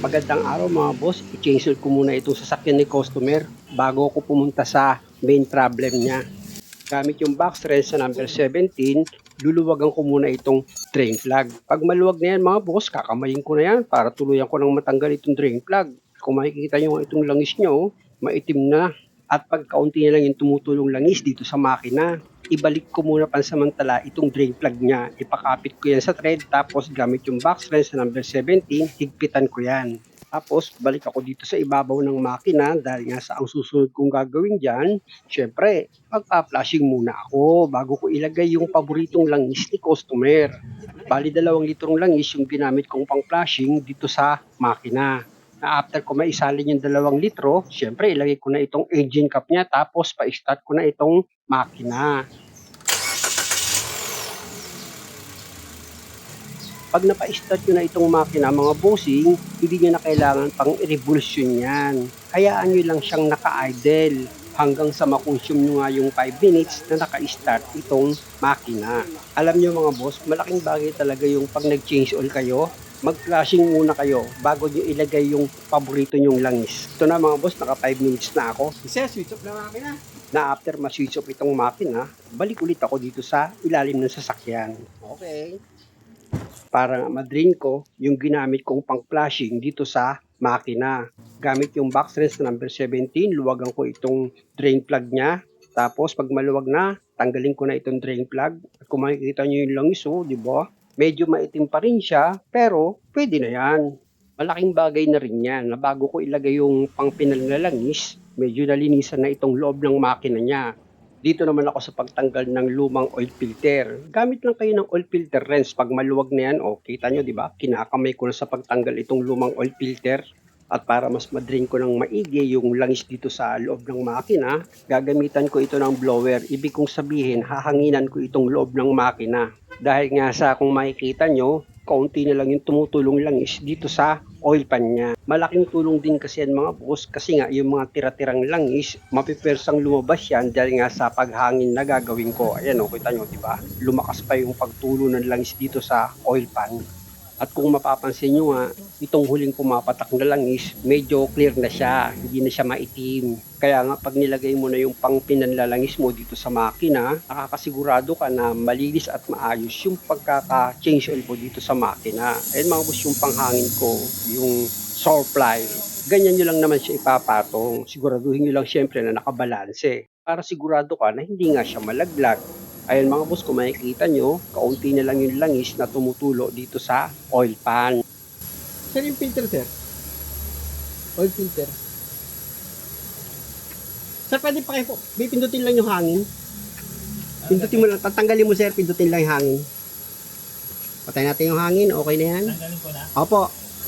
Magandang araw mga boss, i-change oil ko muna itong sasakyan ni customer bago ako pumunta sa main problem niya. Gamit yung box wrench sa number 17, luluwagan ko muna itong drain plug. Pag maluwag na yan mga boss, kakamayin ko na yan para tuluyan ko nang matanggal itong drain plug. Kung makikita nyo itong langis nyo, maitim na. At pag kaunti na lang yung tumutulong langis dito sa makina, ibalik ko muna pansamantala itong drain plug niya. Ipakapit ko yan sa thread, tapos gamit yung box wrench sa number 17, higpitan ko yan. Tapos balik ako dito sa ibabaw ng makina dahil nga sa ang susunod kong gagawin dyan, syempre, magpa-flashing muna ako bago ko ilagay yung paboritong langis ni customer. Bali 2 litrong langis yung ginamit kong pang-flashing dito sa makina. Na after ko maisalin yung 2 litro, syempre ilagay ko na itong engine cap niya tapos pa-start ko na itong makina. Pag napa-start nyo na itong makina mga bossing, hindi nyo na kailangan pang i-revolution yan. Hayaan nyo lang siyang naka-idle hanggang sa makonsume nyo nga yung 5 minutes na naka-start itong makina. Alam nyo mga boss, malaking bagay talaga yung pag nag-change oil kayo, mag-flashing muna kayo bago nyo ilagay yung paborito nyong langis. Ito na mga boss, naka 5 minutes na ako. Kasi switch off na makina. Na after ma-switch off itong makina, balik ulit ako dito sa ilalim ng sasakyan. Okay. Para ma-drain ko yung ginamit kong pang-flashing dito sa makina. Gamit yung box wrench na number 17, luwagan ko itong drain plug niya. Tapos pag maluwag na, tanggalin ko na itong drain plug. At kung makikita nyo yung langis, di ba? Medyo maitim pa rin siya, pero pwede na yan. Malaking bagay na rin yan na bago ko ilagay yung pang-pinal na langis, medyo nalinisan na itong loob ng makina niya. Dito naman ako sa pagtanggal ng lumang oil filter. Gamit lang kayo ng oil filter wrench. Pag maluwag na yan, kita nyo, di ba? Kinakamay ko na sa pagtanggal itong lumang oil filter. At para mas ma-drain ko ng maigi yung langis dito sa loob ng makina, gagamitan ko ito ng blower. Ibig kong sabihin, hahanginan ko itong loob ng makina. Dahil nga sa kung makikita nyo, kaunti na lang yung tumutulong langis dito sa oil pan niya. Malaking tulong din kasi yan mga boss kasi nga yung mga tira-tirang langis, mapipersang lumabas yan dahil nga sa paghangin na gagawin ko. Ayan kita nyo, di ba? Lumakas pa yung pagtulo ng langis dito sa oil pan. At kung mapapansin nyo nga, itong huling pumapatak na langis, medyo clear na siya, hindi na siya maitim. Kaya nga pag nilagay mo na yung pangpinanlalangis mo dito sa makina, nakakasigurado ka na malinis at maayos yung pagkaka-change oil mo dito sa makina. Ayun mga boss yung panghangin ko, yung surfly. Ganyan nyo lang naman siya ipapatong. Siguraduhin nyo lang syempre na nakabalanse para sigurado ka na hindi nga siya malaglag. Ayan mga boss, kung makikita nyo, kaunti na lang yung langis na tumutulo dito sa oil pan. Saan yung filter, sir? Oil filter. Sir, pwede pa kayo po, may pindutin lang yung hangin. Pindutin mo lang, tatanggalin mo sir, pindutin lang yung hangin. Patay natin yung hangin, okay na yan? Tanggalin ko na. Opo.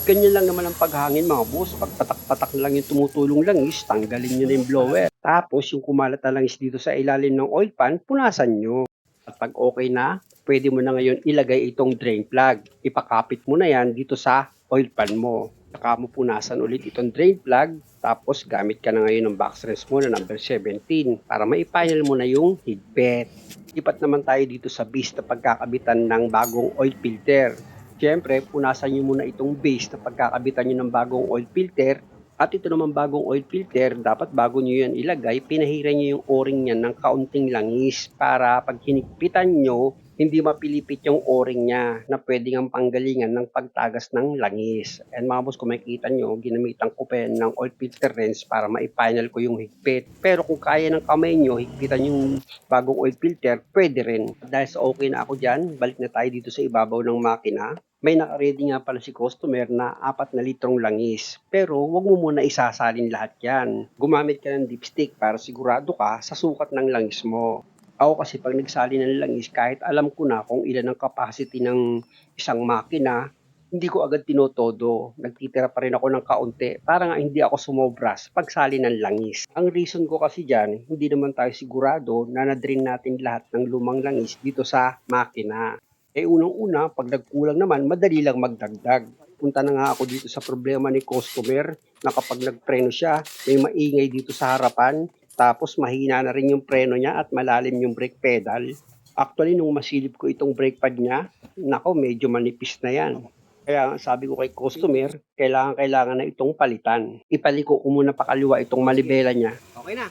Ganyan lang naman ang paghangin mga boss. Pag patak-patak na lang yung tumutulong langis, tanggalin nyo na yung blower. Tapos yung kumalat na langis dito sa ilalim ng oil pan, punasan nyo. At pag okay na, pwede mo na ngayon ilagay itong drain plug. Ipakapit mo na yan dito sa oil pan mo. Saka mo punasan ulit itong drain plug. Tapos gamit ka na ngayon ng box wrench mo na number 17 para maipanel mo na yung higpit. Lipat naman tayo dito sa base na pagkakabitan ng bagong oil filter. Siyempre, punasan nyo muna itong base na pagkakabitan nyo ng bagong oil filter. At ito naman bagong oil filter, dapat bago nyo yan ilagay, pinahiran nyo yung o-ring yan ng kaunting langis para pag hinigpitan nyo, hindi mapilipit yung o-ring niya na pwede nga panggalingan ng pagtagas ng langis. And mga boss, kung makikita nyo, ginamitan ko pa yan ng oil filter wrench para maipanel ko yung higpit. Pero kung kaya ng kamay nyo, higpitan yung bagong oil filter, pwede rin. Dahil sa okay na ako dyan, balik na tayo dito sa ibabaw ng makina. May naka-ready nga pala si customer na 4 na litrong langis. Pero wag mo muna isasalin lahat yan. Gumamit ka ng dipstick para sigurado ka sa sukat ng langis mo. Ako kasi pag nagsali ng langis, kahit alam ko na kung ilan ang capacity ng isang makina, hindi ko agad tinotodo. Nagtitira pa rin ako ng kaunti para nga hindi ako sumobras pagsali ng langis. Ang reason ko kasi dyan, hindi naman tayo sigurado na na-drain natin lahat ng lumang langis dito sa makina. Unang-una, pag nagkulang naman, madali lang magdagdag. Punta na nga ako dito sa problema ni customer na kapag nagpreno siya, may maingay dito sa harapan, tapos mahina na rin yung preno niya at malalim yung brake pedal. Actually, nung masilip ko itong brake pad niya, nako, medyo manipis na yan. Kaya nga sabi ko kay customer, kailangan na itong palitan. Ipaliko ko muna pakaliwa itong manibela niya. Okay na.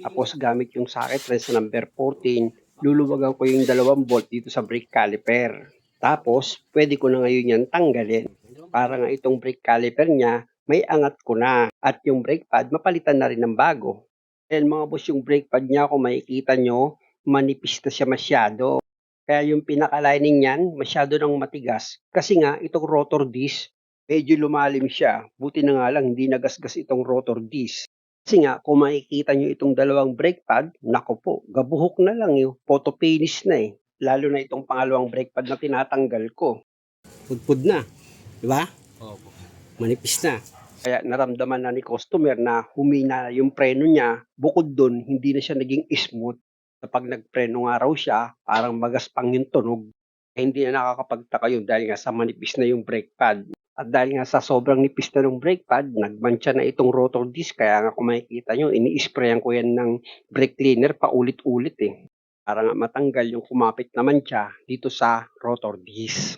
Tapos gamit yung socket wrench sa number 14, luluwagan ko yung 2 bolt dito sa brake caliper. Tapos, pwede ko na ngayon yan tanggalin. Para nga itong brake caliper niya, may angat ko na. At yung brake pad, mapalitan na rin ng bago. Dahil mga boss, yung brake pad niya, kung makikita nyo, manipis na siya masyado. Kaya yung pinaka-lining niyan, masyado nang matigas. Kasi nga, itong rotor disc, medyo lumalim siya. Buti na nga lang, hindi nagasgas itong rotor disc. Kasi nga, kung makikita nyo itong 2 brake pad, nako po, gabuhok na lang yung photo finish na eh. Lalo na itong pangalawang brake pad na tinatanggal ko. Pudpud na, di ba? Opo. Manipis na. Kaya naramdaman na ni customer na humina yung preno niya. Bukod dun, hindi na siya naging smooth. Kapag nagpreno nga raw siya, parang magaspang yung tunog. Hindi na nakakapagtaka yun dahil nga sa manipis na yung brake pad. At dahil nga sa sobrang nipis na ng brake pad, nagmantsa na itong rotor disc. Kaya nga kung makikita nyo, ini-sprayan ko yan ng brake cleaner paulit-ulit eh. Para nga matanggal yung kumapit na mantsa dito sa rotor disc.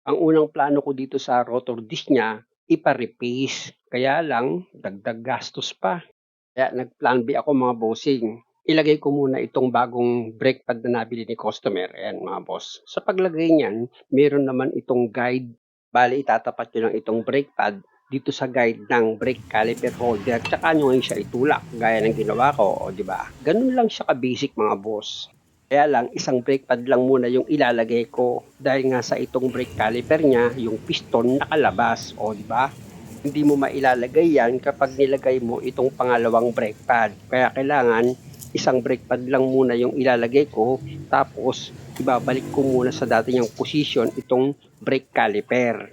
Ang unang plano ko dito sa rotor disc niya, ipa-replace. Kaya lang, dagdag gastos pa. Kaya nag-plan B ako mga bossing. Ilagay ko muna itong bagong brake pad na nabili ni customer. Ayan mga boss. Sa paglagay niyan, meron naman itong guide. Bali, itatapat nyo lang itong brake pad dito sa guide ng brake caliper holder. Tsaka nyo ngayon siya itulak, gaya ng ginawa ko. O, di ba? Ganun lang siya ka-basic mga boss. Kaya lang, isang brake pad lang muna yung ilalagay ko. Dahil nga sa itong brake caliper niya, yung piston nakalabas. O, di ba? Hindi mo mailalagay yan kapag nilagay mo itong pangalawang brake pad. Kaya kailangan isang brake pad lang muna yung ilalagay ko, tapos ibabalik ko muna sa dati niyang position itong brake caliper.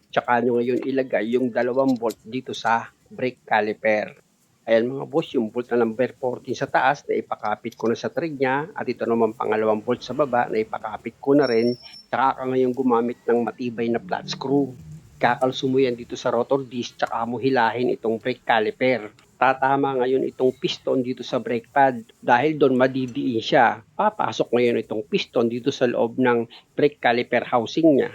Tsaka nyo ngayon ilagay yung 2 bolt dito sa brake caliper. Ayan mga boss, yung bolt na number 14 sa taas na ipakapit ko na sa thread niya, at ito naman pangalawang bolt sa baba na ipakapit ko na rin. Tsaka ka ngayon gumamit ng matibay na flat screw. Kakalso mo yan dito sa rotor disc, tsaka mo hilahin itong brake caliper. Tatama ngayon itong piston dito sa brake pad. Dahil doon madidiin siya, papasok ngayon itong piston dito sa loob ng brake caliper housing niya.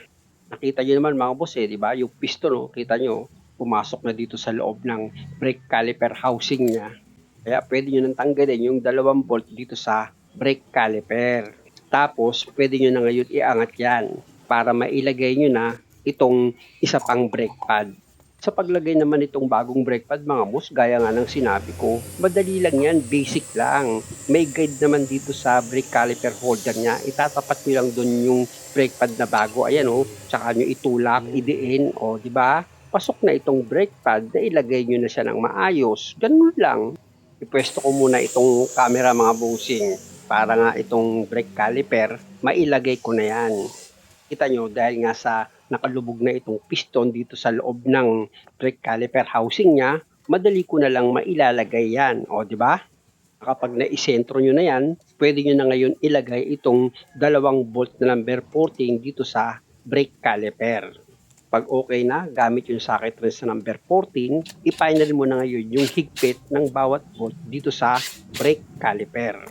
Nakita nyo naman mga boss di ba? Yung piston, kita nyo, pumasok na dito sa loob ng brake caliper housing niya. Kaya pwede nyo nang tanggalin yung 2 bolt dito sa brake caliper. Tapos, pwede nyo na ngayon iangat yan para mailagay nyo na itong isa pang brake pad. Sa paglagay naman itong bagong brake pad mga boss, gaya nga ng sinabi ko, madali lang yan, basic lang. May guide naman dito sa brake caliper holder niya. Itatapat nyo lang doon yung brake pad na bago. Ayan tsaka nyo itulak, idiin, di ba? Pasok na itong brake pad na ilagay nyo na siya ng maayos. Ganun lang. Ipwesto ko muna itong camera mga bossing para nga itong brake caliper, mailagay ko na yan. Kita nyo, dahil nga sa nakalubog na itong piston dito sa loob ng brake caliper housing niya, madali ko na lang mailalagay yan. Di ba? Kapag naisentro nyo na yan, pwede nyo na ngayon ilagay itong 2 bolt na number 14 dito sa brake caliper. Pag okay na, gamit yung socket wrench na number 14, i-final mo na ngayon yung higpit ng bawat bolt dito sa brake caliper.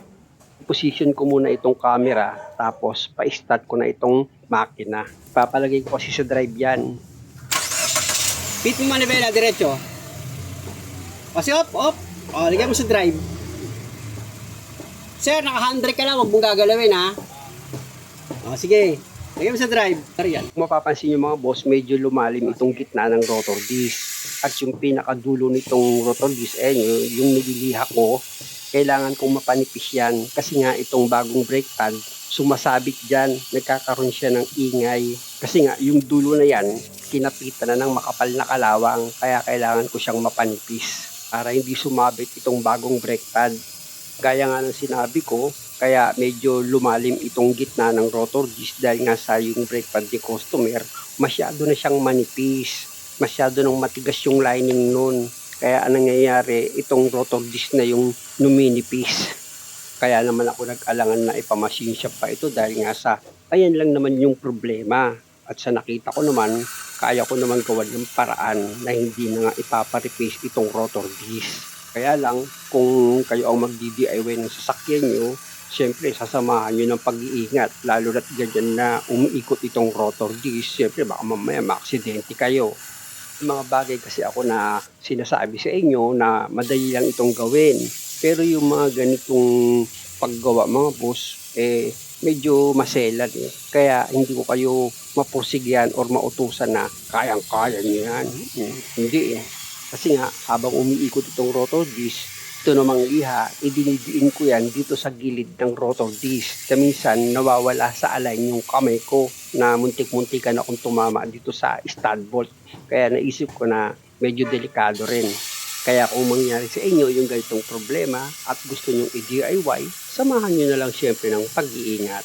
Position ko muna itong camera, tapos pa-start ko na itong makina. Papalagay ko kasi sa drive yan. Pit mo manibela, diretso. Kasi off. Lagyan mo sa drive. Sir, naka-handbrake ka lang, huwag mong gagalawin ha. Sige. Lagyan mo sa drive. Yan. Kung mapapansin nyo mga boss, medyo lumalim itong gitna ng rotor disc. At yung pinakadulo nitong rotor disc, yung nililiha ko, kailangan kong mapanipis yan. Kasi nga itong bagong brake pad, sumasabit dyan, nagkakaroon siya ng ingay. Kasi nga yung dulo na yan, kinapitan na ng makapal na kalawang, kaya kailangan ko siyang mapanipis para hindi sumabit itong bagong brake pad. Gaya nga ng sinabi ko, kaya medyo lumalim itong gitna ng rotor disc dahil nga sa yung brake pad ni customer, masyado na siyang manipis, masyado nang matigas yung lining nun. Kaya anong nangyayari, itong rotor disc na yung numinipis. Kaya naman ako nag-alangan na ipamachine shop pa ito dahil nga sa ayan lang naman yung problema. At sa nakita ko naman, kaya ko naman gawan ng paraan na hindi na nga ipapareplace itong rotor disc. Kaya lang, kung kayo ang mag-DIY ng sasakyan nyo, Siyempre, sasamahan nyo ng pag-iingat, lalo na't ganyan na umiikot itong rotor disc. Siyempre, baka mamaya maaksidente kayo. Mga bagay kasi ako na sinasabi sa inyo na madali lang itong gawin. Pero yung mga ganitong paggawa mga boss, medyo maselan eh. Kaya hindi ko kayo mapursigyan or mautusan na kayang-kaya nyo yan. Hindi eh. Kasi nga, habang umiikot itong rotor disc, ito namang liha, idinidiin ko yan dito sa gilid ng rotor disc. Minsan, nawawala sa align yung kamay ko na muntik-muntikan akong tumama dito sa stud bolt. Kaya naisip ko na medyo delikado rin. Kaya kung mangyari sa inyo yung ganitong problema at gusto nyong i-DIY, samahan nyo na lang syempre ng pag-iingat.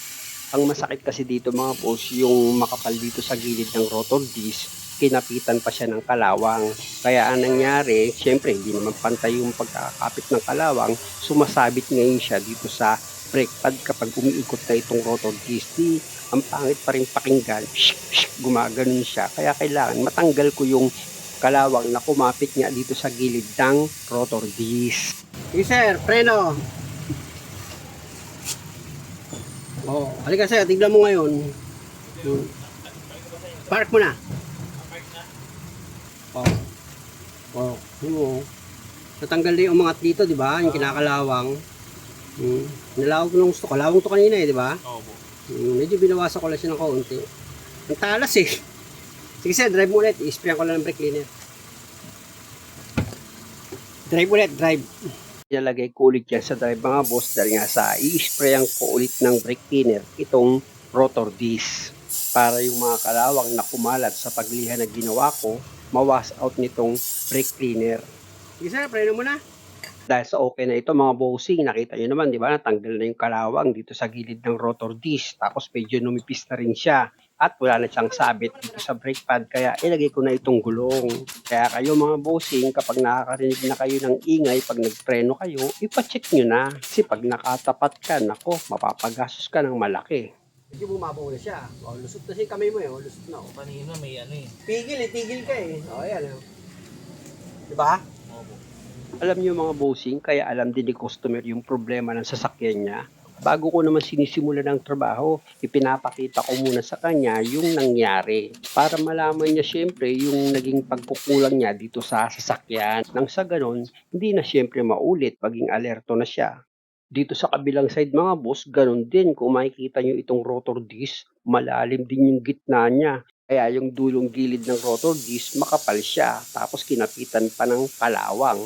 Ang masakit kasi dito mga boss, yung makapal dito sa gilid ng rotor disc, kinapitan pa siya ng kalawang. Kaya ang nangyari, syempre hindi naman pantay yung pagkakapit ng kalawang, sumasabit ngayon siya dito sa brake pad kapag umiikot na itong rotor disc. Ang pangit pa rin pakinggan, gumaganon siya. Kaya kailangan matanggal ko yung kalawang na kumapit nga dito sa gilid ng rotor disc. Sige sir, preno. Oh, halika sir, tignan mo ngayon. Park mo na. Oh. Natanggal din yung umangat dito, di ba? Yung kinakalawang. Nalawag ko nung gusto. Kalawang to kanina eh, di ba? Opo. Medyo binawasan ko lang siya ng kaunti. Ang talas eh. Sige sir, drive mo ulit. I-sprayan ko lang ng brake cleaner. Drive ulit, drive. Ilalagay ko ulit yan sa drive mga boss dahil nga sa i-sprayan ko ulit ng brake cleaner itong rotor disc para yung mga kalawang na kumalat sa pagliha na ginawa ko mawas out nitong brake cleaner. Sige sir, preno mo na. Dahil sa okay na ito mga bossing, nakita nyo naman di ba natanggal na yung kalawang dito sa gilid ng rotor disc tapos medyo numipis na rin siya at wala na siyang sabit dito sa brake pad kaya ilagay ko na itong gulong. Kaya kayo mga bossing, kapag nakakarinig na kayo ng ingay pag nagpreno kayo, ipacheck nyo na kasi pag nakatapat ka, nako, mapapagastos ka ng malaki. Medyo bumabaw na siya. Oh, lusot na siya yung kamay mo eh. Oh, lusot na. Oh. Kanina may ano eh. Tigil ka eh. Oh, ayan. Oh. Diba? Opo. Alam nyo mga bossing, kaya alam din ni customer yung problema ng sasakyan niya. Bago ko naman sinisimulan ng trabaho, ipinapakita ko muna sa kanya yung nangyari. Para malaman niya syempre yung naging pagkukulang niya dito sa sasakyan. Nang sa ganon, hindi na syempre maulit, maging alerto na siya. Dito sa kabilang side mga boss, ganon din. Kung makikita nyo itong rotor disc, malalim din yung gitna niya. Kaya yung dulong gilid ng rotor disc, makapal siya. Tapos kinapitan pa ng kalawang.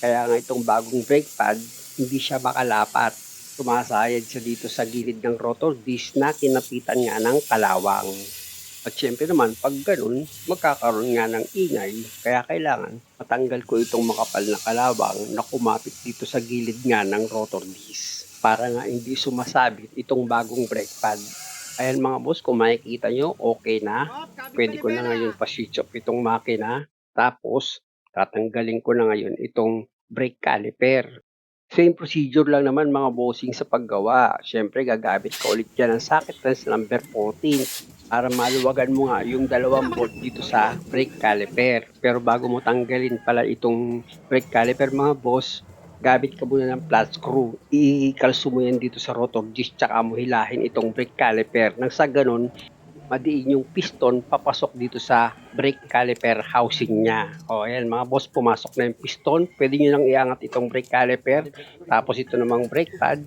Kaya nga itong bagong brake pad, hindi siya makalapat. Sumasayad siya dito sa gilid ng rotor disc na kinapitan nga ng kalawang. At syempre naman, pag ganun, magkakaroon nga ng ingay. Kaya kailangan matanggal ko itong makapal na kalawang na kumapit dito sa gilid nga ng rotor disc. Para nga hindi sumasabit itong bagong brake pad. Ayan mga boss, kung makikita nyo, okay na. Pwede ko na ngayon pa-switch off itong makina. Tapos, tatanggalin ko na ngayon itong brake caliper. Same procedure lang naman mga bossing sa paggawa. Siyempre, gagamit ka ulit dyan ng socket wrench number 14 para maluwagan mo nga yung dalawang bolt dito sa brake caliper. Pero bago mo tanggalin pala itong brake caliper mga boss, gamit ka muna ng flat screw. Ikalso mo yan dito sa rotor disc tsaka mo hilahin itong brake caliper. Nang sa ganun, madiin yung piston papasok dito sa brake caliper housing niya. O ayan mga boss, pumasok na yung piston. Pwede nyo nang iangat itong brake caliper. Tapos ito namang brake pad,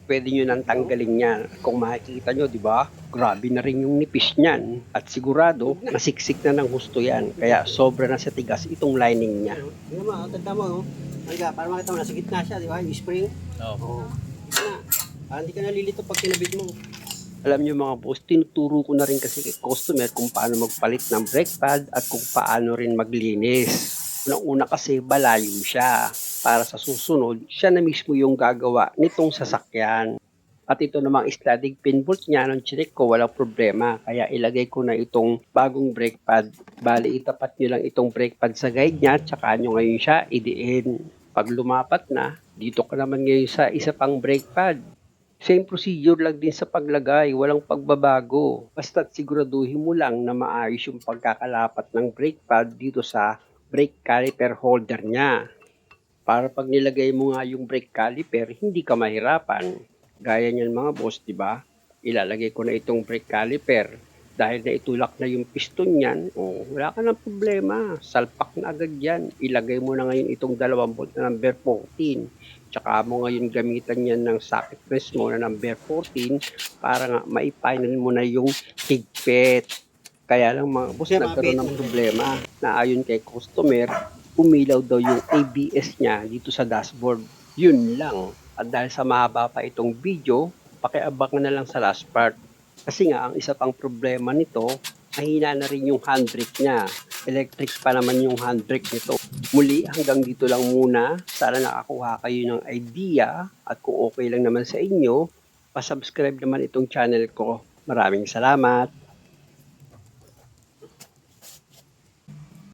pwede nyo nang tanggalin yan. Kung makikita nyo, di ba? Grabe na rin yung nipis niyan. At sigurado, nasiksik na ng husto yan. Kaya sobra na sa tigas itong lining niya. Tingnan mo, tanda mo. Halika, para makita mo, nasa gitna siya, di ba? Yung spring. Opo. Na. Hindi ka nalilito pag kinabit mo. Alam nyo mga boss, tinuturo ko na rin kasi kay customer kung paano magpalit ng brake pad at kung paano rin maglinis. Unang-una kasi balayo siya. Para sa susunod, siya na mismo yung gagawa nitong sasakyan. At ito namang sliding pin bolt niya, nung chinek ko, walang problema. Kaya ilagay ko na itong bagong brake pad. Bali, itapat nyo lang itong brake pad sa guide niya, tsaka nyo ngayon siya idiin. Pag lumapat na, dito ka naman ngayon sa isa pang brake pad. Same procedure lang din sa paglagay, walang pagbabago. Basta't siguraduhin mo lang na maayos yung pagkakalapat ng brake pad dito sa brake caliper holder niya. Para pag nilagay mo nga yung brake caliper, hindi ka mahirapan. Gaya niyan mga boss, di ba? Ilalagay ko na itong brake caliper. Dahil na itulak na yung piston niyan, wala ka ng problema. Salpak na agad yan. Ilagay mo na ngayon itong 2 bolt na number 14. Tsaka mo ngayon gamitan yan ng socket press mo na number 14 para nga maifinal mo na yung higpit. Kaya lang mga boss, Siya, nagkaroon mapit. ng problema na ayon kay customer, umilaw daw yung ABS niya dito sa dashboard. Yun lang. At dahil sa mahaba pa itong video, pakiabang na lang sa last part. Kasi nga, ang isa pang problema nito, mahina na rin yung handbrake niya. Electric pa naman yung handbrake nito. Muli, hanggang dito lang muna. Sana nakakuha kayo ng idea. At kung okay lang naman sa inyo, pasubscribe naman itong channel ko. Maraming salamat!